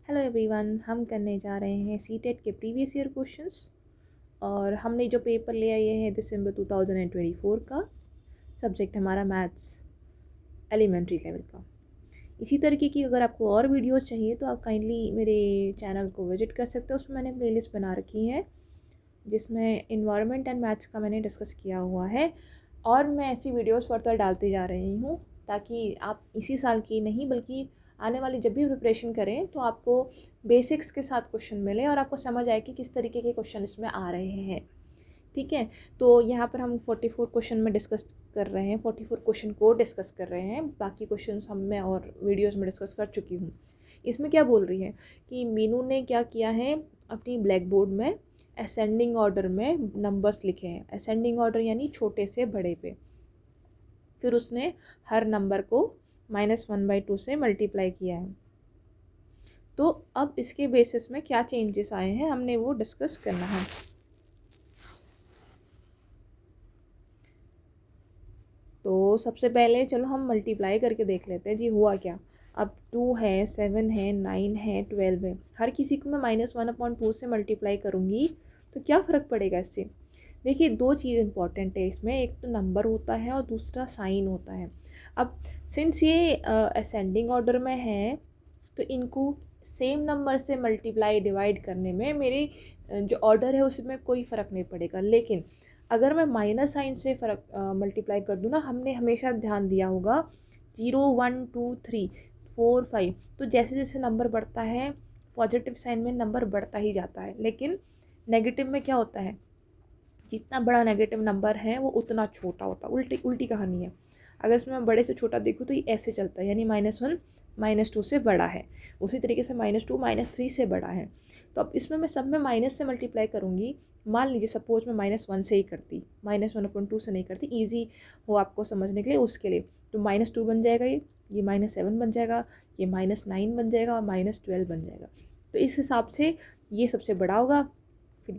Hello everyone, हम करने जा रहे हैं सीटेट के प्रीवियस ईयर क्वेश्चंस। और हमने जो पेपर ले आए हैं दिसंबर 2024 का। सब्जेक्ट हमारा मैथ्स एलिमेंट्री लेवल का। इसी तरीके की अगर आपको और वीडियोस चाहिए तो आप काइंडली मेरे चैनल को विजिट कर सकते हो। उसमें मैंने प्लेलिस्ट बना रखी है जिसमें इन्वायरमेंट एंड मैथ्स का मैंने डिस्कस किया हुआ है। और मैं ऐसी वीडियोस फर्दर डालती जा रही हूँ ताकि आप इसी साल की नहीं बल्कि आने वाली जब भी प्रिपरेशन करें तो आपको बेसिक्स के साथ क्वेश्चन मिले और आपको समझ आए कि किस तरीके के क्वेश्चन इसमें आ रहे हैं। ठीक है, तो यहाँ पर हम 44 क्वेश्चन में डिस्कस कर रहे हैं, 44 क्वेश्चन को डिस्कस कर रहे हैं। बाकी क्वेश्चन हम मैं और वीडियोस में डिस्कस कर चुकी हूँ। इसमें क्या बोल रही है कि मीनू ने क्या किया है, अपनी ब्लैक बोर्ड में असेंडिंग ऑर्डर में नंबर्स लिखे हैं। असेंडिंग ऑर्डर यानी छोटे से बड़े पे। फिर उसने हर नंबर को -1/2 से मल्टीप्लाई किया है। तो अब इसके बेसिस में क्या चेंजेस आए हैं हमने वो डिस्कस करना है। तो सबसे पहले चलो हम मल्टीप्लाई करके देख लेते हैं जी हुआ क्या। अब 2 है, 7 है, 9 है, 12 है। हर किसी को मैं -1/2 से मल्टीप्लाई करूँगी तो क्या फ़र्क पड़ेगा इससे। देखिए, दो चीज़ इंपॉर्टेंट है इसमें, एक तो नंबर होता है और दूसरा साइन होता है। अब सिंस ये असेंडिंग ऑर्डर में है तो इनको सेम नंबर से मल्टीप्लाई डिवाइड करने में मेरे जो ऑर्डर है उसमें कोई फ़र्क नहीं पड़ेगा। लेकिन अगर मैं माइनस साइन से फ़र्क मल्टीप्लाई कर दूँ ना, हमने हमेशा ध्यान दिया होगा 0 1 2 3 4 5, तो जैसे जैसे नंबर बढ़ता है पॉजिटिव साइन में नंबर बढ़ता ही जाता है। लेकिन नेगेटिव में क्या होता है, जितना बड़ा नेगेटिव नंबर है वो उतना छोटा होता है। उल्टी उल्टी कहानी है। अगर इसमें मैं बड़े से छोटा देखूँ तो ये ऐसे चलता है, यानी -1 -2 से बड़ा है। उसी तरीके से -2 -3 से बड़ा है। तो अब इसमें मैं सब में माइनस से मल्टीप्लाई करूँगी। मान लीजिए सपोज मैं -1 से ही करती, -1/2 से नहीं करती, ईजी हो आपको समझने के लिए उसके लिए। तो -2 बन जाएगा, ये -7 बन जाएगा, ये -9 बन जाएगा और -12 बन जाएगा। तो इस हिसाब से ये सबसे बड़ा होगा, फिर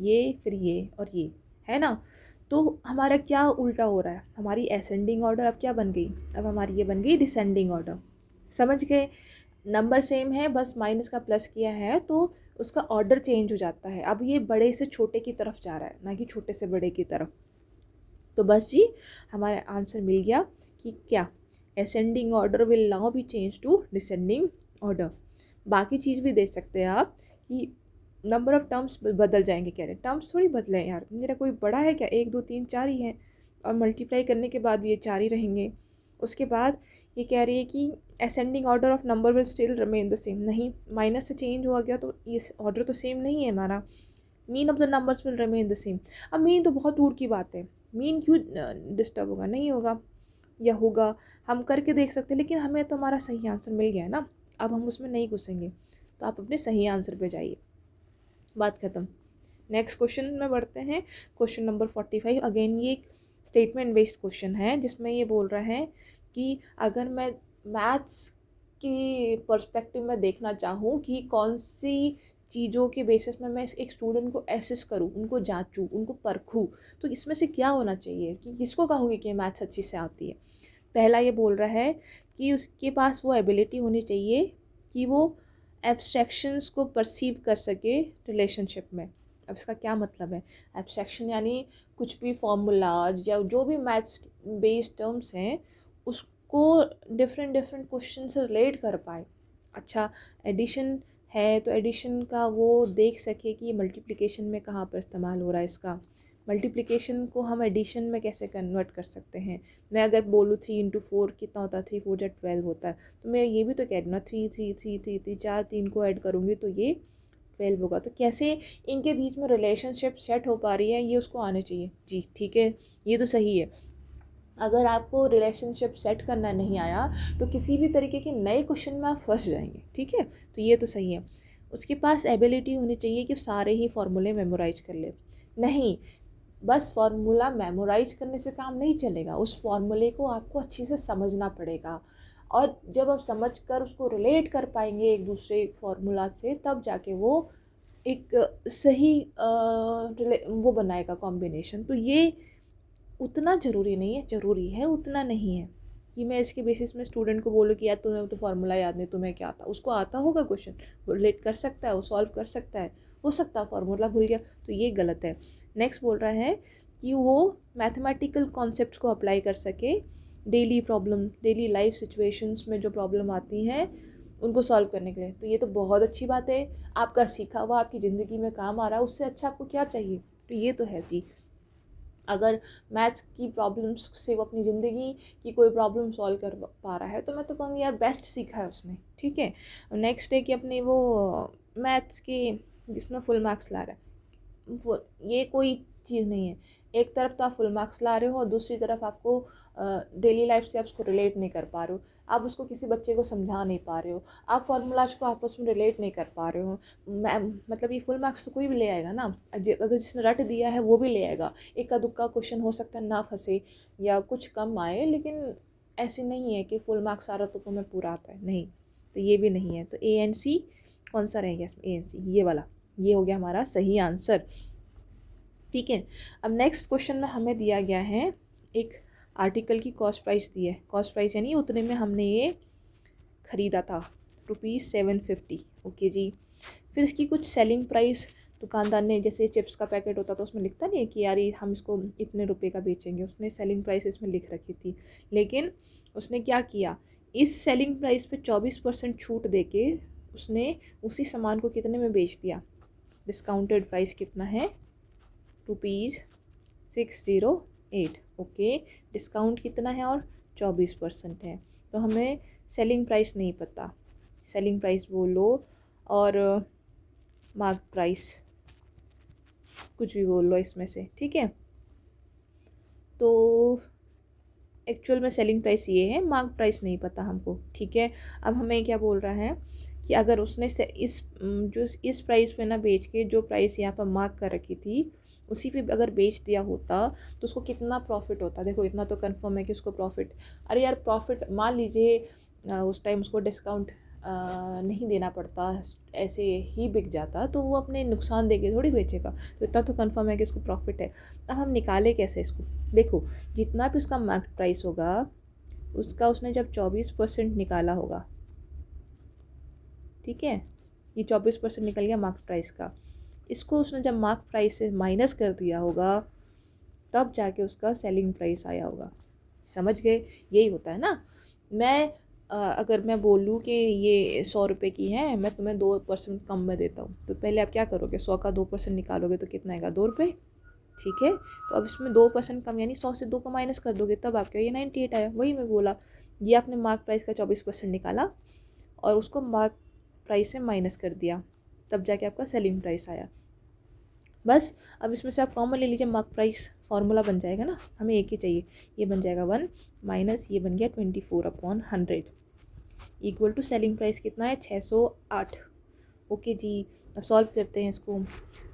ये और ये, है ना। तो हमारा क्या उल्टा हो रहा है, हमारी असेंडिंग ऑर्डर अब क्या बन गई, अब हमारी ये बन गई डिसेंडिंग ऑर्डर। समझ गए, नंबर सेम है, बस माइनस का प्लस किया है तो उसका ऑर्डर चेंज हो जाता है। अब ये बड़े से छोटे की तरफ जा रहा है, ना कि छोटे से बड़े की तरफ। तो बस जी, हमारा आंसर मिल गया कि क्या ascending order will now be change to descending order. बाकी चीज़ भी देख सकते हैं आप कि नंबर ऑफ टर्म्स बदल जाएंगे। कह रहे टर्म्स थोड़ी बदले यार, मेरा कोई बड़ा है क्या, 1 2 3 4 ही है और मल्टीप्लाई करने के बाद भी ये 4 ही रहेंगे। उसके बाद ये कह रही है कि ascending order of number will still remain the same. नहीं, माइनस से चेंज हो गया तो ये ऑर्डर तो सेम नहीं है हमारा। Mean of the numbers will remain the same. अब मीन तो बहुत दूर की बात है, मीन क्यों डिस्टर्ब होगा, नहीं होगा या होगा, हम करके देख सकते हैं। लेकिन हमें तो हमारा सही आंसर मिल गया है ना, अब हम उसमें नहीं घुसेंगे। तो आप अपने सही आंसर पे जाइए, बात ख़त्म। नेक्स्ट क्वेश्चन में बढ़ते हैं। Question number 45। अगेन ये एक स्टेटमेंट बेस्ड क्वेश्चन है जिसमें ये बोल रहा है कि अगर मैं मैथ्स के पर्सपेक्टिव में देखना चाहूँ कि कौन सी चीज़ों के बेसिस में मैं एक स्टूडेंट को एसेस करूँ, उनको जांचूँ, उनको परखूँ, तो इसमें से क्या होना चाहिए कि किसको कहूँगी कि मैथ्स अच्छी से आती है। पहला ये बोल रहा है कि उसके पास वो एबिलिटी होनी चाहिए कि वो एब्स्ट्रैक्शंस को परसीव कर सके रिलेशनशिप में। अब इसका क्या मतलब है, एब्स्ट्रैक्शन यानी कुछ भी फॉर्मूलाज या जो भी मैथ्स बेस्ड टर्म्स हैं उसको डिफरेंट डिफरेंट क्वेश्चन से रिलेट कर पाए। अच्छा, एडिशन है तो एडिशन का वो देख सके कि ये मल्टीप्लिकेशन में कहाँ पर इस्तेमाल हो रहा है इसका। मल्टीप्लिकेशन को हम एडिशन में कैसे कन्वर्ट कर सकते हैं। मैं अगर बोलूँ 3 × 4 कितना होता है, 3 4 जा 12 होता है, तो मैं ये भी तो कह रही हूँ ना 3 3 3 3 3 4 3 को ऐड करूँगी तो ये 12 होगा। तो कैसे इनके बीच में रिलेशनशिप सेट हो पा रही है ये उसको आने चाहिए जी। ठीक है, ये तो सही है। अगर आपको रिलेशनशिप सेट करना नहीं आया तो किसी भी तरीके के नए क्वेश्चन में आप फंस जाएंगे। ठीक है, तो ये तो सही है। उसके पास एबिलिटी होनी चाहिए कि सारे ही फार्मूले मेमोराइज कर ले। नहीं, बस फार्मूला मेमोराइज करने से काम नहीं चलेगा, उस फार्मूले को आपको अच्छे से समझना पड़ेगा। और जब आप समझ कर उसको रिलेट कर पाएंगे एक दूसरे फार्मूला से, तब जाके वो एक सही वो बनाएगा कॉम्बिनेशन। तो ये उतना ज़रूरी नहीं है, ज़रूरी है उतना नहीं है कि मैं इसके बेसिस में स्टूडेंट को बोलूँ कि यार तुम्हें तो फार्मूला याद नहीं, तुम्हें क्या आता, उसको आता होगा क्वेश्चन, वो रिलेट कर सकता है, वो सॉल्व कर सकता है, हो सकता है फार्मूला भूल गया, तो ये गलत है। नेक्स्ट बोल रहा है कि वो मैथमेटिकल कॉन्सेप्ट्स को अप्लाई कर सके daily problem, daily life situations में जो प्रॉब्लम आती हैं उनको सॉल्व करने के लिए। तो ये तो बहुत अच्छी बात है, आपका सीखा हुआ आपकी ज़िंदगी में काम आ रहा है, उससे अच्छा आपको क्या चाहिए। तो ये तो है जी, अगर मैथ्स की प्रॉब्लम्स से वो अपनी ज़िंदगी की कोई प्रॉब्लम सॉल्व कर पा रहा है तो मैं तो कहूँगी यार बेस्ट सीखा है उसने, ठीक है। नेक्स्ट है कि अपने वो मैथ्स के जिसमें फुल मार्क्स ला रहा है, वो ये कोई चीज़ नहीं है। एक तरफ तो आप फुल मार्क्स ला रहे हो और दूसरी तरफ आपको डेली लाइफ से आप उसको रिलेट नहीं कर पा रहे हो, आप उसको किसी बच्चे को समझा नहीं पा रहे हो, आप फार्मूलाज को आपस में रिलेट नहीं कर पा रहे हो। मतलब ये फुल मार्क्स तो कोई भी ले आएगा ना, अगर जिसने रट दिया है वो भी ले आएगा। इक्का दुक्का क्वेश्चन हो सकता है ना फंसे या कुछ कम आए, लेकिन ऐसे नहीं है कि फुल मार्क्स आ रहा तो तुम्हें पूरा आता है, नहीं। तो ये भी नहीं है। तो ए एन सी कौन सा रहेगा इसमें, ए एन सी ये वाला, ये हो गया हमारा सही आंसर, ठीक है। अब नेक्स्ट क्वेश्चन में हमें दिया गया है एक आर्टिकल की कॉस्ट प्राइस दी है, कॉस्ट प्राइस यानी उतने में हमने ये ख़रीदा था, ₹750, ओके जी। फिर इसकी कुछ सेलिंग प्राइस दुकानदार ने, जैसे चिप्स का पैकेट होता तो उसमें लिखता नहीं है कि यार ये हम इसको इतने रुपए का बेचेंगे, उसने सेलिंग प्राइस इसमें लिख रखी थी। लेकिन उसने क्या किया, इस सेलिंग प्राइस पे 24% छूट दे के उसने उसी सामान को कितने में बेच दिया। डिस्काउंटेड प्राइस कितना है, ₹608, ओके। डिस्काउंट कितना है और 24% है। तो हमें सेलिंग प्राइस नहीं पता, सेलिंग प्राइस बोलो और मार्क प्राइस कुछ भी बोल लो इसमें से, ठीक है। तो एक्चुअल में सेलिंग प्राइस ये है, मार्क प्राइस नहीं पता हमको, ठीक है। अब हमें क्या बोल रहा है कि अगर उसने से इस प्राइस पे ना बेच के जो प्राइस यहाँ पर मार्क कर रखी थी उसी पे अगर बेच दिया होता तो उसको कितना प्रॉफिट होता। देखो इतना तो कंफर्म है कि उसको प्रॉफिट, अरे यार प्रॉफिट मान लीजिए उस टाइम उसको डिस्काउंट नहीं देना पड़ता, ऐसे ही बिक जाता, तो वो अपने नुकसान दे के थोड़ी बेचेगा। तो इतना तो कंफर्म है कि उसको प्रॉफिट है। अब हम निकाले कैसे इसको, देखो जितना भी उसका मार्केट प्राइस होगा उसका उसने जब 24% निकाला होगा, ठीक है, ये 24% निकल गया मार्केट प्राइस का, इसको उसने जब मार्केट प्राइस से माइनस कर दिया होगा तब जाके उसका सेलिंग प्राइस आया होगा। समझ गए, यही होता है ना। मैं अगर मैं बोलूँ कि ये 100 रुपये की है, मैं तुम्हें 2% कम में देता हूँ, तो पहले आप क्या करोगे, 100 का 2% निकालोगे तो कितना आएगा, 2 रुपये, ठीक है। तो अब इसमें 2% कम यानी 100 से 2 को माइनस कर दोगे तब आपका ये 98 आया। वही मैं बोला, ये आपने मार्क प्राइस का 24% निकाला और उसको मार्क प्राइस से माइनस कर दिया, तब जाके आपका सेलिंग प्राइस आया। बस अब इसमें से आप कॉमन ले लीजिए, मार्क प्राइस फार्मूला बन जाएगा ना, हमें एक ही चाहिए, ये बन जाएगा 1 माइनस ये बन गया 24/100 इक्वल टू सेलिंग प्राइस कितना है 608, ओके जी। अब सॉल्व करते हैं इसको,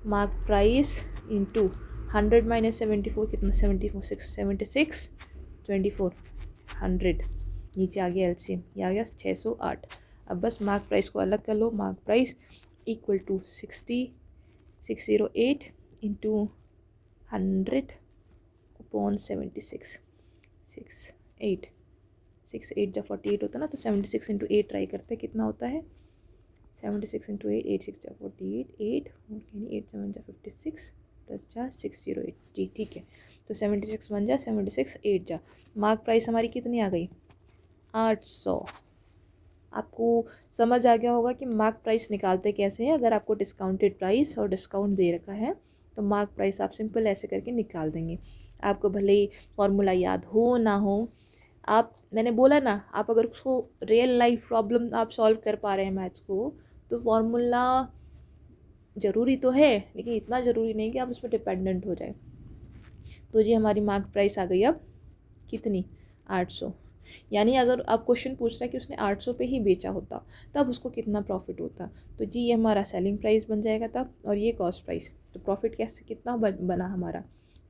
मार्क प्राइस इंटू 100 माइनस 74 कितना 76 24 100, नीचे आ गया एलसीएम, ये आ गया 608। अब बस मार्क प्राइस को अलग कर लो, mark price equal to 608 into 100/76, 6 8 जब 48 होता है ना, तो 76 इंटू 8 ट्राई करते हैं कितना होता है, 76 इंटू 8, 8 6 48, 8 8 7 56 प्लस 4 608 जी, ठीक है। तो 76 बन जा 76 8 जा, मार्क प्राइस हमारी कितनी आ गई 800। आपको समझ आ गया होगा कि मार्क प्राइस निकालते कैसे हैं। अगर आपको डिस्काउंटेड प्राइस और डिस्काउंट दे रखा है तो मार्क प्राइस आप सिंपल ऐसे करके निकाल देंगे। आपको भले ही फॉर्मूला याद हो ना हो, आप मैंने बोला ना, आप अगर उसको रियल लाइफ प्रॉब्लम आप सॉल्व कर पा रहे हैं मैथ्स को, तो फॉर्मूला ज़रूरी तो है लेकिन इतना ज़रूरी नहीं कि आप उस पर डिपेंडेंट हो जाए। तो जी हमारी मार्क प्राइस आ गई अब कितनी 800, यानी अगर आप क्वेश्चन पूछ रहे हैं कि उसने 800 पे ही बेचा होता तब उसको कितना प्रॉफिट होता, तो जी ये हमारा सेलिंग प्राइस बन जाएगा तब, और ये कॉस्ट प्राइस। तो प्रॉफिट कैसे कितना बना हमारा,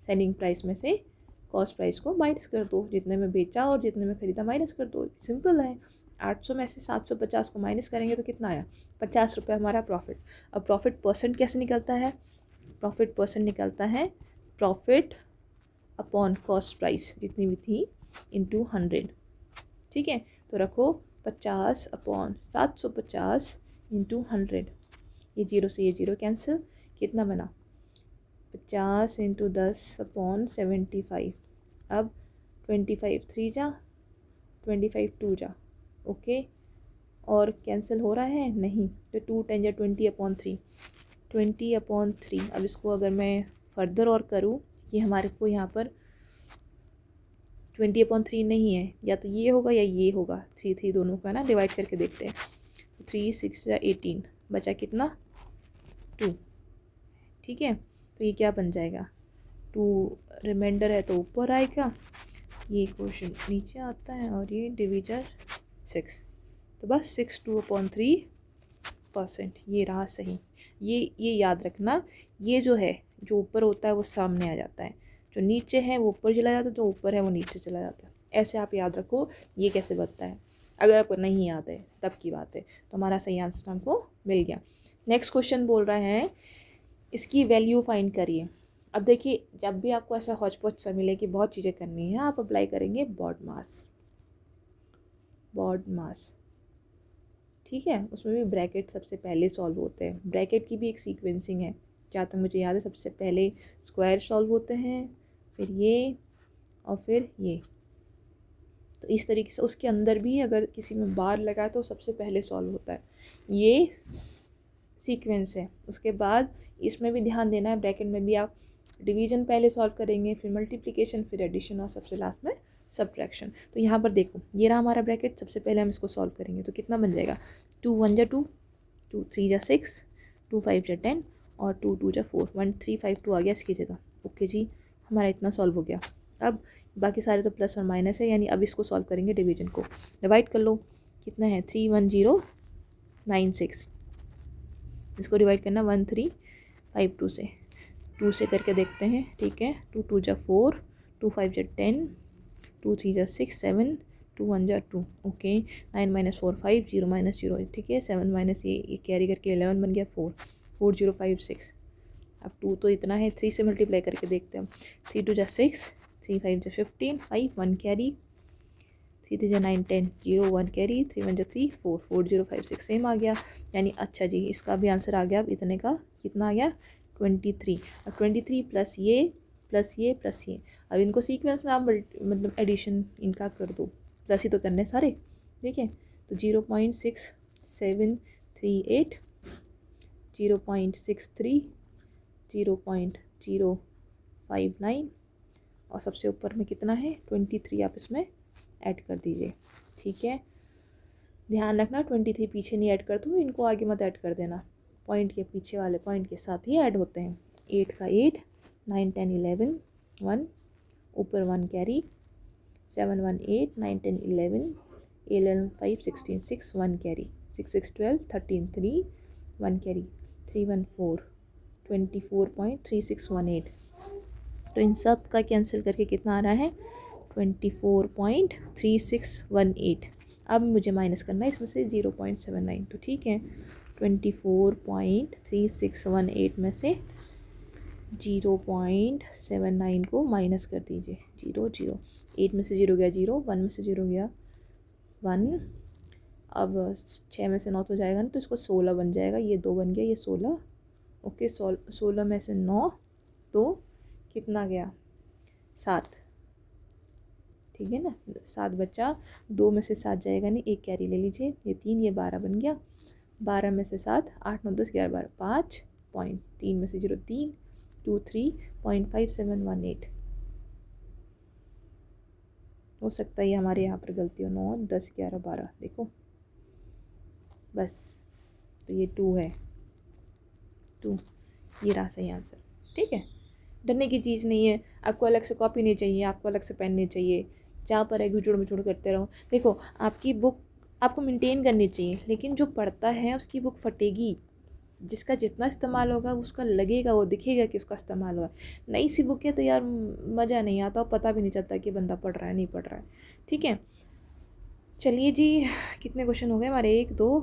सेलिंग प्राइस में से कॉस्ट प्राइस को माइनस कर दो, जितने में बेचा और जितने में ख़रीदा माइनस कर दो, सिंपल है। 800 में से 750 को माइनस करेंगे तो कितना आया 50 रुपये हमारा प्रॉफिट। अब प्रॉफिट परसेंट कैसे निकलता है, प्रॉफिट परसेंट निकलता है प्रॉफिट अपॉन कॉस्ट प्राइस जितनी भी थी इंटू 100, ठीक है। तो रखो 50/750 इंटू 100, ये 0 से ये 0 कैंसिल, कितना बना 50 इंटू 10/75। अब 25 3 जा, 25 2 जा, ओके। और कैंसिल हो रहा है नहीं, तो 2 10 या 20/3, 20/3। अब इसको अगर मैं फर्दर और करूँ, ये हमारे को यहाँ पर 20/3 नहीं है, या तो ये होगा या ये होगा, 3 3 दोनों का ना डिवाइड करके देखते हैं। 3 6 या 18, बचा कितना 2, ठीक है। तो ये क्या बन जाएगा 2, रिमाइंडर है तो ऊपर आएगा, ये क्वेश्चन नीचे आता है, और ये डिविजन 6, तो बस 62/3%, ये रहा सही। ये याद रखना, ये जो है जो ऊपर होता है वो सामने आ जाता है, जो नीचे है वो ऊपर चला जाता है, जो ऊपर है वो नीचे चला जाता है। ऐसे आप याद रखो ये कैसे बनता है। अगर आपको नहीं याद है तब की बात है। तो हमारा सही आंसर हमको मिल गया। नेक्स्ट क्वेश्चन बोल रहा है इसकी वैल्यू फाइंड करिए। अब देखिए, जब भी आपको ऐसा हौच पौच सा मिले कि बहुत चीज़ें करनी है, आप अप्लाई करेंगे बॉड मास, ठीक है। उसमें भी ब्रैकेट सबसे पहले सॉल्व होते हैं। ब्रैकेट की भी एक सीक्वेंसिंग है, जहाँ तक मुझे याद है। सबसे पहले स्क्वायर सॉल्व होते हैं, फिर ये, और फिर ये। तो इस तरीके से उसके अंदर भी अगर किसी में बार लगा तो सबसे पहले सॉल्व होता है, ये सीक्वेंस है। उसके बाद इसमें भी ध्यान देना है, ब्रैकेट में भी आप डिवीजन पहले सॉल्व करेंगे, फिर मल्टीप्लिकेशन, फिर एडिशन, और सबसे लास्ट में सब्ट्रैक्शन। तो यहाँ पर देखो, ये रहा हमारा ब्रैकेट। सबसे पहले हम इसको सॉल्व करेंगे तो कितना बन जाएगा 2 1 जा 2, 2 3 जा 6, 2 5 जा 10, और 2 2 जा 4, 1 3 5 2 आ गया इसकी जगह। ओके जी, हमारा इतना सॉल्व हो गया। अब बाकी सारे तो प्लस और माइनस है, यानी अब इसको सॉल्व करेंगे डिवीजन को। डिवाइड कर लो, कितना है 3 1 0 9 6। इसको डिवाइड करना 1 3 5 2 से, 2 से करके देखते हैं, ठीक है। 2 2 जा 4, 2 5 जा 10, 2 3 जा 6 7, 2 1 जा 2, ओके। 9 - 4 5, 0 - 0, ठीक है। 7 माइनस ये कैरी करके 11 बन गया 4, 4 0 5 6। अब 2 तो इतना है, 3 से मल्टीप्लाई करके देखते हैं। 3 2 जा 6, 3 5 जा 15, 5 1 कैरी, 3 3 जा 9 10, 0 1 कैरी, 3 1 जा 3 4, 4 0 5 6 सेम आ गया। यानी अच्छा जी, इसका भी आंसर आ गया। अब इतने का कितना आ गया 23। अब 23 प्लस ये प्लस ये प्लस ये। अब इनको सीक्वेंस में आप मतलब एडिशन इनका कर दो, प्लस ही तो करने सारे, ठीक है। तो 0.6738, 0.63, 0.059, और सबसे ऊपर में कितना है 23, आप इसमें ऐड कर दीजिए, ठीक है। ध्यान रखना 23 पीछे नहीं ऐड कर दूँ, इनको आगे मत ऐड कर देना, पॉइंट के पीछे वाले पॉइंट के साथ ही ऐड होते हैं। 8 का 8, 9 10 11 1, ऊपर 1 कैरी, 7 1 8, 9 10 11, 11 5 16 6 1 कैरी, 6 6 12, 13 3 1 कैरी, 3 1 4, 24.3618। तो इन सब का कैंसिल करके कितना आ रहा है 24.3618। अब मुझे माइनस करना है इसमें से 0.79, तो ठीक है। 24.3618 में से 0.79 को माइनस कर दीजिए। 0 0, 8 में से 0 गया 0, 1 में से 0 गया 1। अब 6 में से 9 तो जाएगा ना, तो इसको 16 बन जाएगा। ये 2 बन गया, ये 16, ओके। 16 में से 9, तो कितना गया 7, ठीक है ना। 7 बचा, 2 में से 7 जाएगा नहीं, एक कैरी ले लीजिए, ये 3, ये 12 बन गया। 12 में से 7, 8 9 10 11 12, 5 पॉइंट, 3 में से 0 3, 2 3.5718। हो सकता है ये हमारे यहाँ पर गलती हो, 9 10 11 12, देखो बस। तो ये 2 है, 2, ये रहा सही आंसर, ठीक है। डरने की चीज़ नहीं है। आपको अलग से कॉपी नहीं चाहिए, आपको अलग से पेन नहीं चाहिए, जहाँ पर है घुचुड़ मुचुड़ करते रहो। देखो, आपकी बुक आपको मेंटेन करनी चाहिए, लेकिन जो पढ़ता है उसकी बुक फटेगी। जिसका जितना इस्तेमाल होगा उसका लगेगा, वो दिखेगा कि उसका इस्तेमाल हुआ है। नई सी बुक है तो यार मज़ा नहीं आता, और पता भी नहीं चलता कि बंदा पढ़ रहा है नहीं पढ़ रहा है, ठीक है। चलिए जी, कितने क्वेश्चन हो गए हमारे, 1 2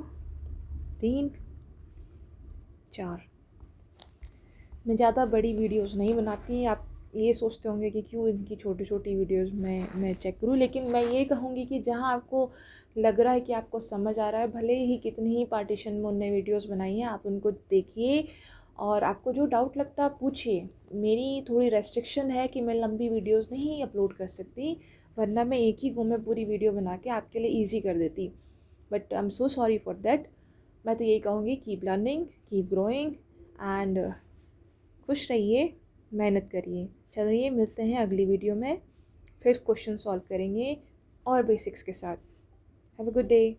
3 4। मैं ज़्यादा बड़ी वीडियोस नहीं बनाती, आप ये सोचते होंगे कि क्यों इनकी छोटी छोटी वीडियोस मैं चेक करूँ, लेकिन मैं ये कहूँगी कि जहाँ आपको लग रहा है कि आपको समझ आ रहा है, भले ही कितनी ही पार्टीशन में उनने वीडियोस बनाई हैं, आप उनको देखिए और आपको जो डाउट लगता है पूछिए। मेरी थोड़ी रेस्ट्रिक्शन है कि मैं लंबी वीडियोस नहीं अपलोड कर सकती, वरना मैं एक ही गो में पूरी वीडियो बना के आपके लिए ईजी कर देती, but I am so sorry for that. मैं तो यही कहूँगी, keep learning, keep growing and खुश रहिए, मेहनत करिए। चलिए मिलते हैं अगली वीडियो में, फिर क्वेश्चन सॉल्व करेंगे और बेसिक्स के साथ। Have a good day.